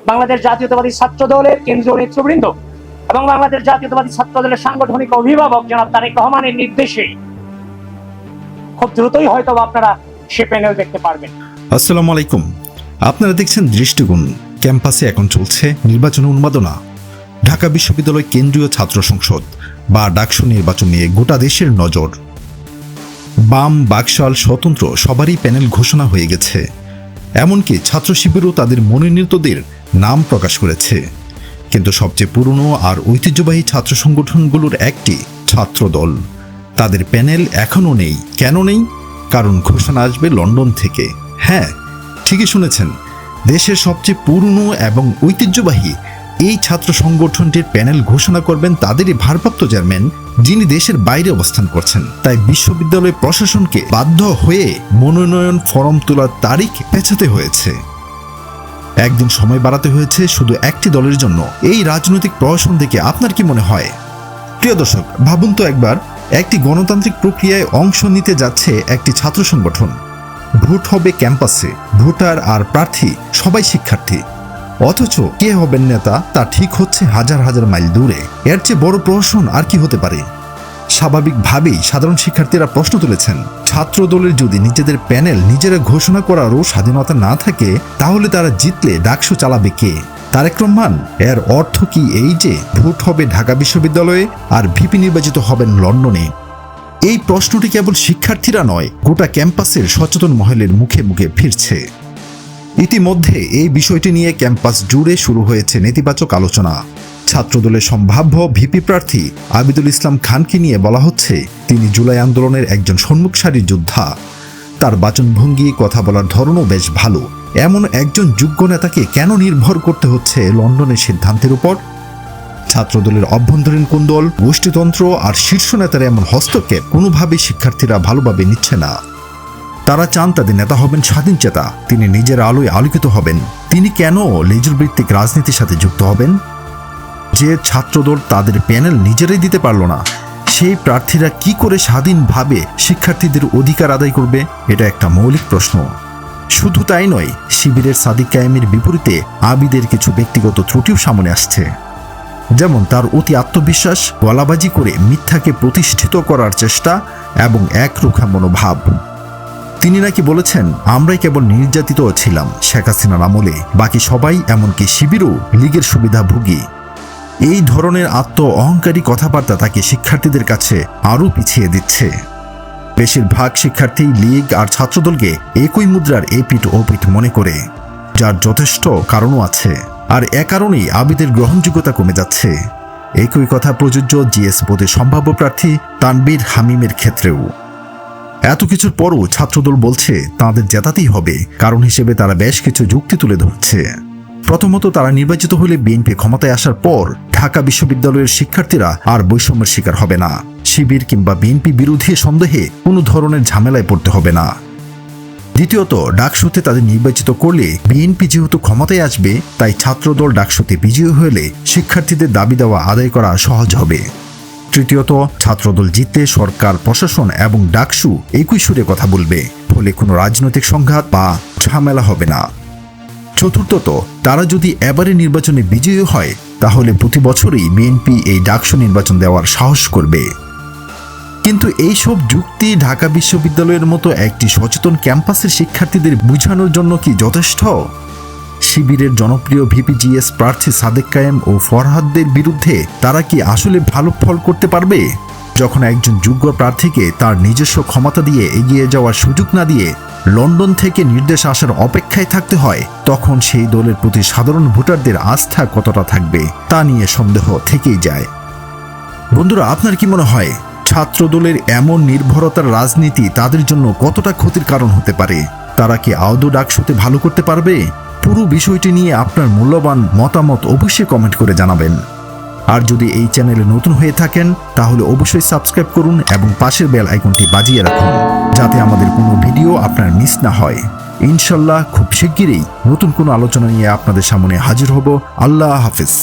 বাংলাদেশ জাতীয়তাবাদী ছাত্র দলের কেন্দ্রীয় নেতৃবৃন্দ এবং বাংলাদেশ জাতীয়তাবাদী ছাত্র দলের সাংগঠনিক অভিভাবক জনাব তারেক রহমানের নির্দেশে খুব দ্রুতই হয়তো আপনারা সে প্যানেল দেখতে পারবেন। আসসালামু আলাইকুম। আপনারা দেখছেন দৃষ্টিকোণ। ক্যাম্পাসে এখন চলছে নির্বাচন উন্মাদনা। ঢাকা বিশ্ববিদ্যালয় কেন্দ্রীয় ছাত্র সংসদ বা ডাকসু নির্বাচন নিয়ে গোটা দেশের নজর। বাম, বাকশাল, স্বতন্ত্র সবারই প্যানেল ঘোষণা হয়ে গেছে। এমনকি ছাত্র শিবিরও তাদের মনোনীতদের নাম প্রকাশ করেছে। কিন্তু সবচেয়ে পুরনো আর ঐতিহ্যবাহী ছাত্র সংগঠনগুলোর একটি ছাত্র দল, তাদের প্যানেল এখনও নেই। কেন নেই? কারণ ঘোষণা আসবে লন্ডন থেকে। হ্যাঁ, ঠিকই শুনেছেন, দেশের সবচেয়ে পুরনো এবং ঐতিহ্যবাহী এই ছাত্র সংগঠনটির প্যানেল ঘোষণা করবেন তাদেরই ভারপ্রাপ্ত চেয়ারম্যান, যিনি দেশের বাইরে অবস্থান করছেন। তাই বিশ্ববিদ্যালয় প্রশাসনকে বাধ্য হয়ে মনোনয়ন ফরম তোলার তারিখ পেছাতে হয়েছে। একদিন সময় বাড়াতে হয়েছে শুধু একটি দলের জন্য। এই রাজনৈতিক প্রহসন দেখে আপনার কি মনে হয়? প্রিয় দর্শক, ভাবুন তো একবার, একটি গণতান্ত্রিক প্রক্রিয়ায় অংশ নিতে যাচ্ছে একটি ছাত্র সংগঠন। ভোট হবে ক্যাম্পাসে, ভোটার আর প্রার্থী সবাই শিক্ষার্থী। অথচ কে হবেন নেতা তা ঠিক হচ্ছে হাজার হাজার মাইল দূরে। এর চেয়ে বড় প্রহসন আর কি হতে পারে? স্বাভাবিকভাবেই সাধারণ শিক্ষার্থীরা প্রশ্ন তুলেছেন, ছাত্র দলের যদি নিজেদের প্যানেল নিজেরা ঘোষণা করারও স্বাধীনতা না থাকে, তাহলে তারা জিতলে ডাকসু চালাবে কে? তারেক রহমান? এর অর্থ কি এই যে ভোট হবে ঢাকা বিশ্ববিদ্যালয়ে আর ভিপি নির্বাচিত হবেন লন্ডনে? এই প্রশ্নটি কেবল শিক্ষার্থীরা নয়, গোটা ক্যাম্পাসের সচেতন মহলের মুখে মুখে ফিরছে। ইতিমধ্যে এই বিষয়টি নিয়ে ক্যাম্পাস জুড়ে শুরু হয়েছে নেতিবাচক আলোচনা। ছাত্রদলের সম্ভাব্য ভিপি প্রার্থী আবিদুল ইসলাম খানকে নিয়ে বলা হচ্ছে, তিনি জুলাই আন্দোলনের একজন সম্মুখ সারির যোদ্ধা। তার বাচনভঙ্গি, কথা বলার ধরনও বেশ ভালো। এমন একজন যোগ্য নেতাকে কেন নির্ভর করতে হচ্ছে লন্ডনের সিদ্ধান্তের উপর? ছাত্রদলের অভ্যন্তরীণ কোন্দল, গোষ্ঠীতন্ত্র আর শীর্ষ নেতার এমন হস্তক্ষেপ কোনোভাবেই শিক্ষার্থীরা ভালোভাবে নিচ্ছে না। তারা চান তাদের নেতা হবেন স্বাধীনচেতা, তিনি নিজের আলোয় আলোকিত হবেন। তিনি কেন লেজুর ভিত্তিক রাজনীতির সাথে যুক্ত হবেন? যে ছাত্রদল তাদের প্যানেল নিজেরাই দিতে পারল না, সেই প্রার্থীরা কি করে স্বাধীনভাবে শিক্ষার্থীদের অধিকার আদায় করবে? এটা একটা মৌলিক প্রশ্ন। শুধু তাই নয়, শিবিরের সাদিক কায়েমের বিপরীতে আবিদের কিছু ব্যক্তিগত ত্রুটিও সামনে আসছে। যেমন তার অতি আত্মবিশ্বাস, গলাবাজি করে মিথ্যাকে প্রতিষ্ঠিত করার চেষ্টা এবং একরোখা মনোভাব। তিনি নাকি বলেছেন, আমরাই কেবল নির্যাতিত ছিলাম শেখ হাসিনার আমলে, বাকি সবাই এমনকি শিবিরও লীগের সুবিধাভোগী। এই ধরনের আত্ম অহংকারী কথাবার্তা তাকে শিক্ষার্থীদের কাছে আরও পিছিয়ে দিচ্ছে। বেশিরভাগ শিক্ষার্থী লীগ আর ছাত্রদলকে একই মুদ্রার এপিঠ ওপিঠ মনে করে, যার যথেষ্ট কারণও আছে। আর এ কারণেই আবিদের গ্রহণযোগ্যতা কমে যাচ্ছে। একই কথা প্রযোজ্য জিএস পদে সম্ভাব্য প্রার্থী তানবীর হামিমের ক্ষেত্রেও। এত কিছুর পরও ছাত্রদল বলছে তাদের জেতাতেই হবে। কারণ হিসেবে তারা বেশ কিছু যুক্তি তুলে ধরছে। প্রথমত, তারা নির্বাচিত হলে বিএনপি ক্ষমতায় আসার পর ঢাকা বিশ্ববিদ্যালয়ের শিক্ষার্থীরা আর বৈষম্যের শিকার হবে না। শিবির কিংবা বিএনপি বিরোধী সন্দেহে কোনো ধরনের ঝামেলায় পড়তে হবে না। দ্বিতীয়ত, ডাকসুতে তাদের নির্বাচিত করলে বিএনপি যেহেতু ক্ষমতায় আসবে, তাই ছাত্রদল ডাকসুতে বিজয়ী হলে শিক্ষার্থীদের দাবি দেওয়া আদায় করা সহজ হবে। তৃতীয়ত, ছাত্রদল জিতলে সরকার, প্রশাসন এবং ডাকসু একই সুরে কথা বলবে, ফলে কোনো রাজনৈতিক সংঘাত বা ঝামেলা হবে না। চতুর্থত, তারা যদি এবারে নির্বাচনে বিজয়ী হয়, তাহলে প্রতি বছরই বিএনপি এই ডাকসু নির্বাচন দেওয়ার সাহস করবে। কিন্তু এইসব যুক্তি ঢাকা বিশ্ববিদ্যালয়ের মতো একটি সচেতন ক্যাম্পাসের শিক্ষার্থীদের বোঝানোর জন্য কি যথেষ্ট? শিবিরের জনপ্রিয় ভিপিজিএস প্রার্থী সাদেক কায়েম ও ফরহাদদের বিরুদ্ধে তারা কি আসলে ভালো ফল করতে পারবে? যখন একজন যোগ্য প্রার্থীকে তার নিজস্ব ক্ষমতা দিয়ে এগিয়ে যাওয়ার সুযোগ না দিয়ে লন্ডন থেকে নির্দেশ আসার অপেক্ষায় থাকতে হয়, তখন সেই দলের প্রতি সাধারণ ভোটারদের আস্থা কতটা থাকবে তা নিয়ে সন্দেহ থেকেই যায়। বন্ধুরা, আপনার কি মনে হয় ছাত্রদলের এমন নির্ভরতার রাজনীতি তাদের জন্য কতটা ক্ষতির কারণ হতে পারে? তারা কি আদৌ ডাকসুতে ভালো করতে পারবে? পুরো বিষয়টি নিয়ে আপনার মূল্যবান মতামত অবশ্যই কমেন্ট করে জানাবেন। আর যদি এই চ্যানেলে নতুন হয়ে থাকেন, তাহলে অবশ্যই সাবস্ক্রাইব করুন এবং পাশের বেল আইকনটি বাজিয়ে রাখুন, যাতে আমাদের কোনো ভিডিও আপনার মিস না হয়। ইনশাল্লাহ খুব শিগগিরই নতুন কোনো আলোচনা নিয়ে আপনাদের সামনে হাজির হব। আল্লাহ হাফেজ।